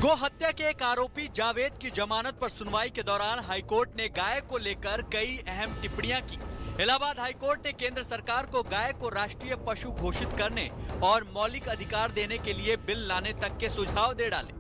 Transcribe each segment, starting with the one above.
गो हत्या के एक आरोपी जावेद की जमानत पर सुनवाई के दौरान हाईकोर्ट ने गाय को लेकर कई अहम टिप्पणियां की। इलाहाबाद हाईकोर्ट ने केंद्र सरकार को गाय को राष्ट्रीय पशु घोषित करने और मौलिक अधिकार देने के लिए बिल लाने तक के सुझाव दे डाले।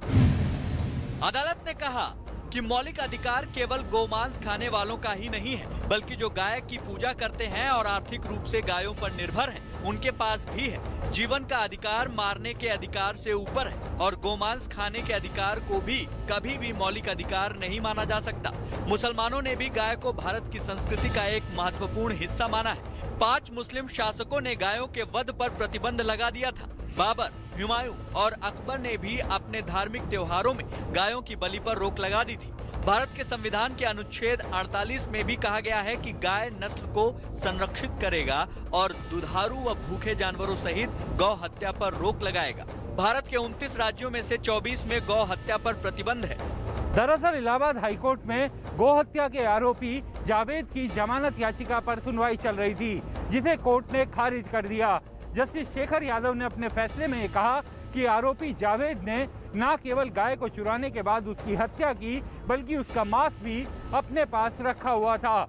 अदालत ने कहा कि मौलिक अधिकार केवल गोमांस खाने वालों का ही नहीं है, बल्कि जो गाय की पूजा करते हैं और आर्थिक रूप से गायों पर निर्भर हैं, उनके पास भी है। जीवन का अधिकार मारने के अधिकार से ऊपर है और गोमांस खाने के अधिकार को भी कभी भी मौलिक अधिकार नहीं माना जा सकता। मुसलमानों ने भी गाय को भारत की संस्कृति का एक महत्वपूर्ण हिस्सा माना है। 5 मुस्लिम शासकों ने गायों के वध पर प्रतिबंध लगा दिया था। बाबर, हुमायूं और अकबर ने भी अपने धार्मिक त्योहारों में गायों की बलि पर रोक लगा दी थी। भारत के संविधान के अनुच्छेद 48 में भी कहा गया है कि गाय नस्ल को संरक्षित करेगा और दुधारू व भूखे जानवरों सहित गौ हत्या पर रोक लगाएगा। भारत के 29 राज्यों में से 24 में गौ हत्या पर प्रतिबंध है। दरअसल इलाहाबाद हाईकोर्ट में गौ हत्या के आरोपी जावेद की जमानत याचिका पर सुनवाई चल रही थी, जिसे कोर्ट ने खारिज कर दिया। जस्टिस शेखर यादव ने अपने फैसले में कहा कि आरोपी जावेद ने न केवल गाय को चुराने के बाद उसकी हत्या की, बल्कि उसका मांस भी अपने पास रखा हुआ था।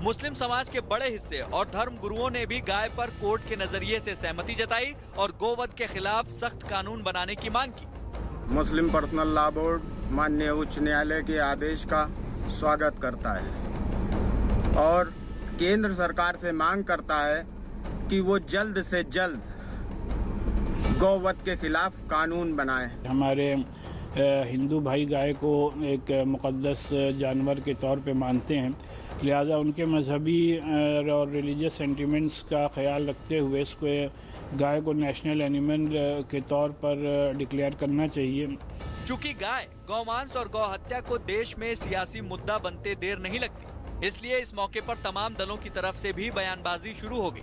मुस्लिम समाज के बड़े हिस्से और धर्म गुरुओं ने भी गाय पर कोर्ट के नजरिए से सहमति जताई और गोवध के खिलाफ सख्त कानून बनाने की मांग की। मुस्लिम पर्सनल लॉ बोर्ड माननीय उच्च न्यायालय के आदेश का स्वागत करता है और केंद्र सरकार से मांग करता है कि वो जल्द से जल्द गौवध के खिलाफ कानून बनाए। हमारे हिंदू भाई गाय को एक मुक़द्दस जानवर के तौर पे मानते हैं, लिहाजा उनके मजहबी और रिलीजियस सेंटिमेंट्स का ख्याल रखते हुए इसको गाय को नेशनल एनिमल के तौर पर डिक्लेयर करना चाहिए। चूंकि गाय, गौमांस और गौ हत्या को देश में सियासी मुद्दा बनते देर नहीं लगती, इसलिए इस मौके पर तमाम दलों की तरफ से भी बयानबाजी शुरू हो गई।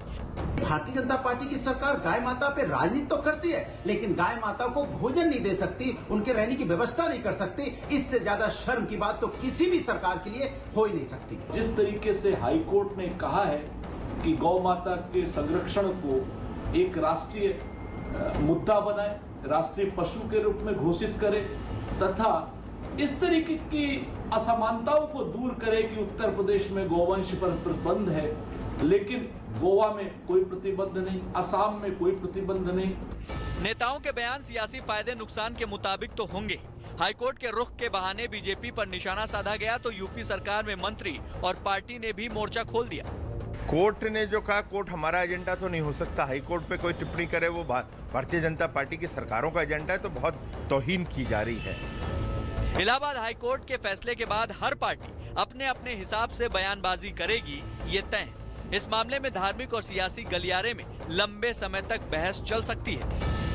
भारतीय जनता पार्टी की सरकार गाय माता पे राजनीति तो करती है, लेकिन गाय माता को भोजन नहीं दे सकती, उनके रहने की व्यवस्था नहीं कर सकती। इससे ज्यादा शर्म की बात तो किसी भी सरकार के लिए हो ही नहीं सकती। जिस तरीके से हाई कोर्ट ने कहा है कि गौ माता के संरक्षण को एक राष्ट्रीय मुद्दा बनाए, राष्ट्रीय पशु के रूप में घोषित करे तथा इस तरीके की असमानताओं को दूर करे कि उत्तर प्रदेश में गौवंश पर प्रतिबंध है, लेकिन गोवा में कोई प्रतिबंध नहीं, असम में कोई प्रतिबंध नहीं। नेताओं के बयान सियासी फायदे नुकसान के मुताबिक तो होंगे। हाईकोर्ट के रुख के बहाने बीजेपी पर निशाना साधा गया तो यूपी सरकार में मंत्री और पार्टी ने भी मोर्चा खोल दिया। कोर्ट ने जो कहा, कोर्ट हमारा एजेंडा तो नहीं हो सकता। हाईकोर्ट पे कोई टिप्पणी करे वो भारतीय जनता पार्टी की सरकारों का एजेंडा है, तो बहुत तौहीन की जा रही है। इलाहाबाद हाईकोर्ट के फैसले के बाद हर पार्टी अपने अपने हिसाब से बयानबाजी करेगी, ये तय है। इस मामले में धार्मिक और सियासी गलियारे में लंबे समय तक बहस चल सकती है।